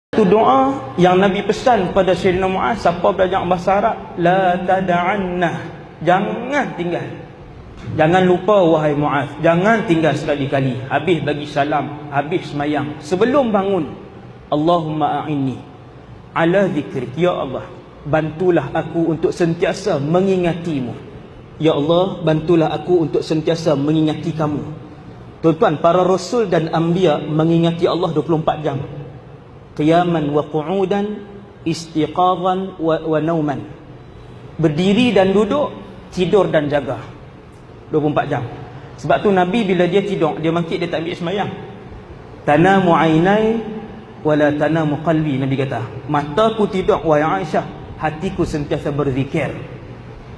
Itu doa yang Nabi pesan kepada Sayyidina Mu'az, siapa belajar bahasa Arab, la tada'anna, jangan tinggal, jangan lupa wahai Mu'az, jangan tinggal sekali-kali. Habis bagi salam, habis semayang, sebelum bangun, Allahumma a'inni ala zikrik, ya Allah bantulah aku untuk sentiasa mengingatimu. Ya Allah bantulah aku untuk sentiasa mengingati kamu. Tuan-tuan, para rasul dan anbiya mengingati Allah 24 jam. Qiyaman wa qu'udan, istiqadhan wa nauman. Berdiri dan duduk, tidur dan jaga 24 jam. Sebab tu Nabi bila dia tidur, dia bangkit, dia tak ambil semayang. Tanamu ainai wala tanamu qalbi, Nabi kata, mataku tidur wahai Aisyah, hatiku sentiasa berzikir.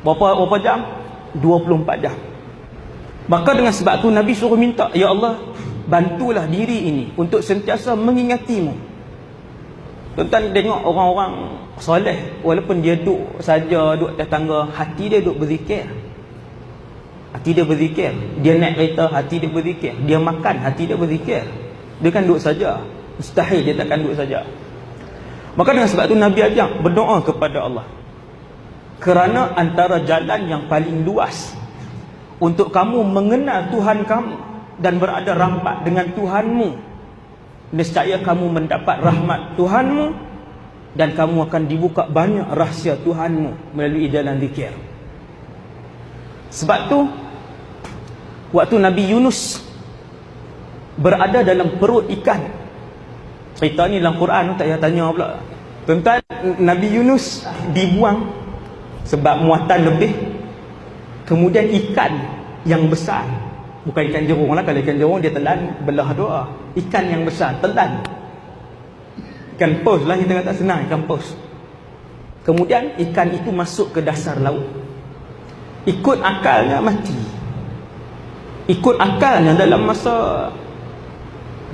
Berapa jam? 24 jam. Maka dengan sebab tu Nabi suruh minta, ya Allah bantulah diri ini untuk sentiasa mengingatimu. Tuan-tuan tengok orang-orang soleh, walaupun dia duduk saja, duduk atas tangga, hati dia duduk berzikir. Hati dia berzikir. Dia naik kereta, hati dia berzikir. Dia makan, hati dia berzikir. Dia kan duduk saja. Mustahil dia takkan duduk saja. Maka dengan sebab tu Nabi ajak berdoa kepada Allah. Kerana antara jalan yang paling luas untuk kamu mengenal Tuhan kamu dan berada rapat dengan Tuhanmu, nescaya kamu mendapat rahmat Tuhanmu dan kamu akan dibuka banyak rahsia Tuhanmu melalui jalan zikir. Sebab tu waktu Nabi Yunus berada dalam perut ikan, cerita ni dalam Quran, tak payah tanya pula. Tuan-tuan, Nabi Yunus dibuang sebab muatan lebih. Kemudian ikan yang besar, bukan ikan jerung lah, kalau ikan jerung dia telan belah doa. Ikan yang besar telan, ikan paus lah kita kata senang, ikan paus. Kemudian ikan itu masuk ke dasar laut. Ikut akalnya mati. Ikut akalnya dalam masa,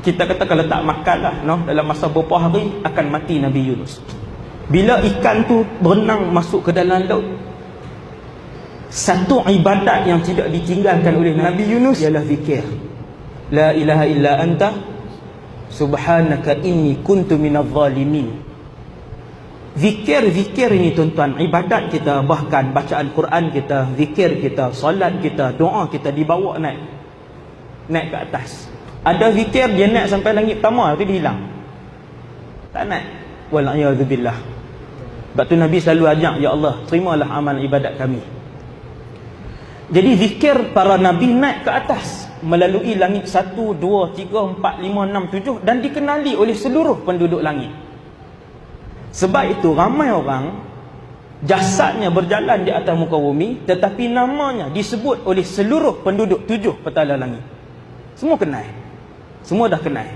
kita kata kalau tak makan lah, no? dalam masa beberapa hari akan mati Nabi Yunus. Bila ikan tu berenang masuk ke dalam laut, satu ibadat yang tidak ditinggalkan oleh Nabi Yunus ialah zikir. La ilaha illa anta subhanaka inni kuntu minadh zalimin. Zikir ini tuan-tuan, ibadat kita, bahkan bacaan Quran kita, zikir kita, solat kita, doa kita dibawa naik ke atas. Ada zikir dia naik sampai langit pertama, tu dia hilang, tak naik. Wal'iyadzubillah. Sebab tu Nabi selalu ajak, ya Allah terimalah amal ibadat kami. Jadi zikir para Nabi naik ke atas melalui langit 1, 2, 3, 4, 5, 6, 7 dan dikenali oleh seluruh penduduk langit. Sebab itu ramai orang jasadnya berjalan di atas muka bumi, tetapi namanya disebut oleh seluruh penduduk 7 petala langit. Semua kenal. Semua dah kenal.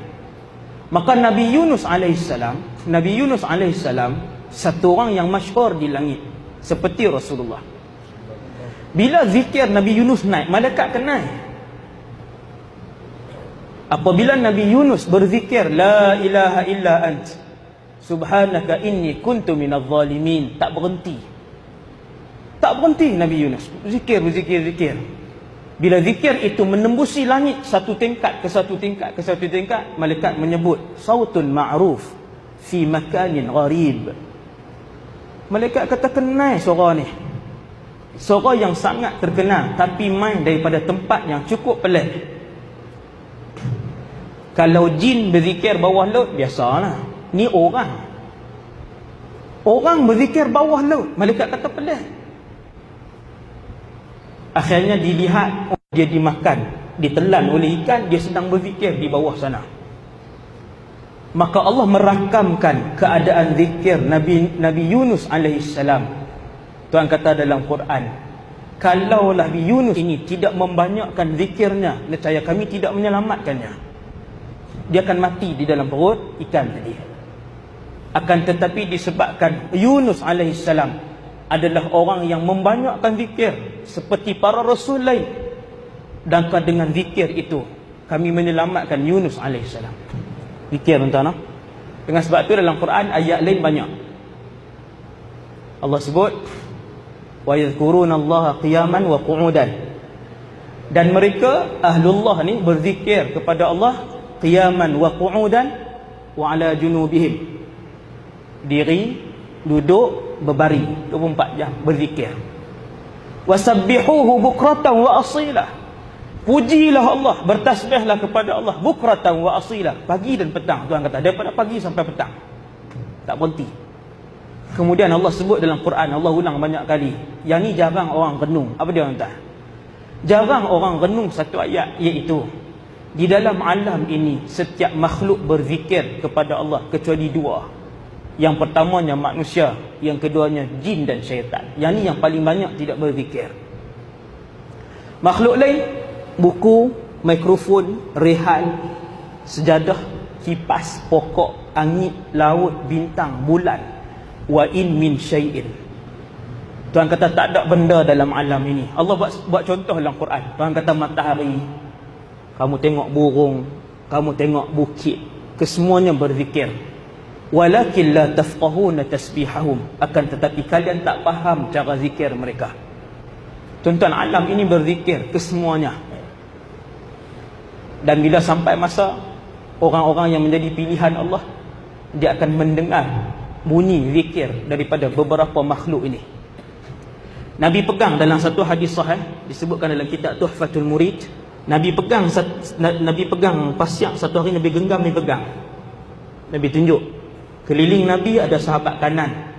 Maka Nabi Yunus alaihissalam satu orang yang masyhur di langit seperti Rasulullah. Bila zikir Nabi Yunus naik, malaikat kenal. Apabila Nabi Yunus berzikir la ilaha illa ant subhanaka inni kuntu minadh zalimin, tak berhenti Nabi Yunus zikir. Bila zikir itu menembusi langit satu tingkat ke satu tingkat, malaikat menyebut sautun ma'ruf fi makanin gharib. Malaikat kata kenal suara ni, suara yang sangat terkenal, tapi main daripada tempat yang cukup pelik. Kalau jin berzikir bawah laut, biasalah. Ni orang berzikir bawah laut, malaikat kata pelik. Akhirnya dilihat, dia dimakan, ditelan oleh ikan, dia sedang berzikir di bawah sana. Maka Allah merakamkan keadaan zikir Nabi Yunus alaihissalam. Tuhan kata dalam Quran, kalau Nabi Yunus ini tidak membanyakkan zikirnya, nescaya kami tidak menyelamatkannya. Dia akan mati di dalam perut ikan tadi. Akan tetapi disebabkan Yunus alaihissalam adalah orang yang membanyakkan zikir seperti para rasul lain, dan dengan zikir itu kami menyelamatkan Yunus alaihissalam. Zikir tuan-tuan. Dengan sebab itu dalam Quran ayat lain banyak Allah sebut wa yadhkurunallaha qiyaman wa qu'udan, dan mereka ahlullah ni berzikir kepada Allah qiyaman wa qu'udan wa ala junubihim, Diri, duduk, berbaring 24 jam berzikir. Wasabbihuhu bukratan wa asila. Pujilah Allah, bertasbihlah kepada Allah bukratan wa asila, pagi dan petang. Tuhan kata daripada pagi sampai petang, tak berhenti. Kemudian Allah sebut dalam Quran, Allah ulang banyak kali. Yang ni jarang orang renung. Apa dia kata? Jarang orang renung satu ayat, iaitu di dalam alam ini setiap makhluk berzikir kepada Allah kecuali dua. Yang pertamanya manusia, yang keduanya jin dan syaitan. Yang ni yang paling banyak tidak berzikir. Makhluk lain, buku, mikrofon, rehan, sejadah, kipas, pokok, angin, laut, bintang, bulan. Wa in min syai'in. Tuhan kata tak ada benda dalam alam ini. Allah buat contoh dalam Quran. Tuhan kata matahari, kamu tengok burung, kamu tengok bukit, kesemuanya berzikir. Walakin la tafqahuna tasbihahum, akan tetapi kalian tak faham cara zikir mereka. Tuan-tuan, alam ini berzikir kesemuanya. Dan bila sampai masa orang-orang yang menjadi pilihan Allah, dia akan mendengar bunyi zikir daripada beberapa makhluk ini. Nabi pegang dalam satu hadis sahih, disebutkan dalam kitab Tuhfatul Murid, Nabi pegang pasyak. Satu hari Nabi genggam, Nabi pegang, Nabi tunjuk. Keliling Nabi ada sahabat kanan,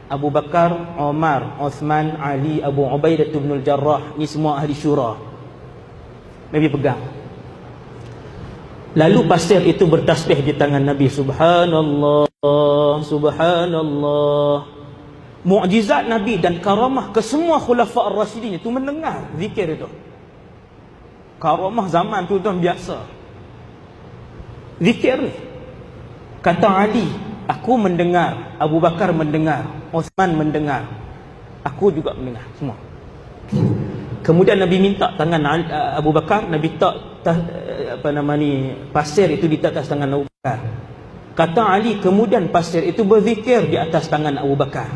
Abu Bakar, Umar, Uthman, Ali, Abu Ubaidah bin Al-Jarrah. Ni semua ahli syura. Nabi pegang. Lalu pasir itu bertasbih di tangan Nabi. Subhanallah, subhanallah. Mukjizat Nabi dan karamah ke semua khulafa ar-rasyidin itu mendengar zikir itu. Karamah zaman tu tuan biasa. Zikir ni. Kata Ali, aku mendengar, Abu Bakar mendengar, Uthman mendengar, aku juga mendengar, semua. Kemudian Nabi minta tangan Abu Bakar, Nabi pasir itu di atas tangan Abu Bakar. Kata Ali, kemudian pasir itu berzikir di atas tangan Abu Bakar.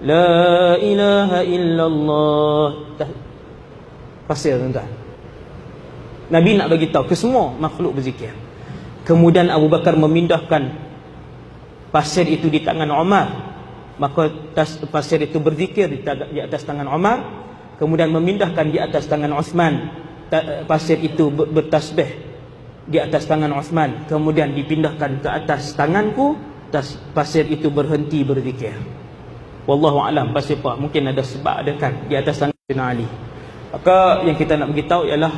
La ilaha illallah. Pasir, tuan-tuan. Nabi nak bagi tahu ke semua makhluk berzikir. Kemudian Abu Bakar memindahkan pasir itu di tangan Umar, maka pasir itu berzikir di atas tangan Umar. Kemudian memindahkan di atas tangan Uthman, pasir itu bertasbih di atas tangan Uthman. Kemudian dipindahkan ke atas tanganku, pasir itu berhenti berzikir. Wallahu alam, pasir apa? Mungkin ada sebab, ada kan di atas tangan Sayyidina Ali. Maka yang kita nak beritahu ialah,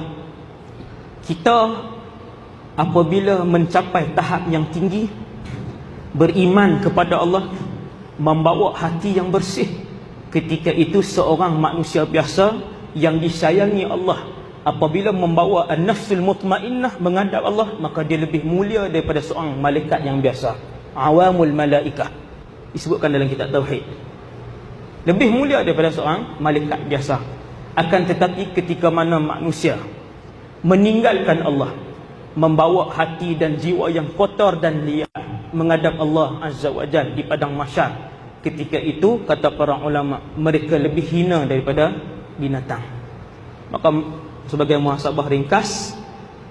kita apabila mencapai tahap yang tinggi, beriman kepada Allah, membawa hati yang bersih, ketika itu seorang manusia biasa yang disayangi Allah, apabila membawa an-nafsul mutmainnah menghadap Allah, maka dia lebih mulia daripada seorang malaikat yang biasa. Awamul malaikah, disebutkan dalam kitab Tauhid. Lebih mulia daripada seorang malaikat biasa. Akan tetapi ketika mana manusia meninggalkan Allah, membawa hati dan jiwa yang kotor dan liar menghadap Allah Azza wa Jalla di padang mahsyar, ketika itu kata para ulama, mereka lebih hina daripada binatang. Maka sebagai muhasabah ringkas,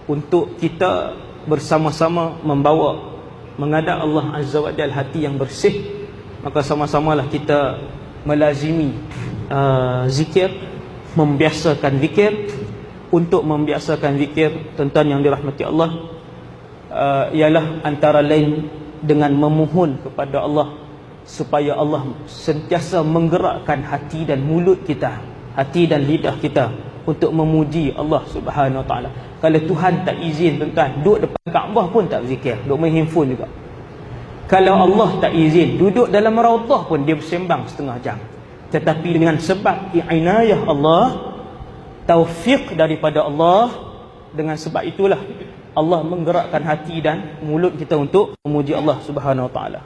untuk kita bersama-sama membawa menghadap Allah Azza wa Jalla hati yang bersih, maka sama-samalah kita melazimi zikir, membiasakan zikir. Untuk membiasakan zikir, tuan-tuan yang dirahmati Allah, ialah antara lain dengan memohon kepada Allah supaya Allah sentiasa menggerakkan hati dan mulut kita, hati dan lidah kita untuk memuji Allah Subhanahu Wa Taala. Kalau Tuhan tak izin, tuan-tuan, duduk depan Kaabah pun tak zikir, duduk main handphone juga. Kalau Allah tak izin, duduk dalam raudhah pun dia bersembang setengah jam. Tetapi dengan sebab inayah Allah, taufik daripada Allah, dengan sebab itulah Allah menggerakkan hati dan mulut kita untuk memuji Allah Subhanahu Wa Taala.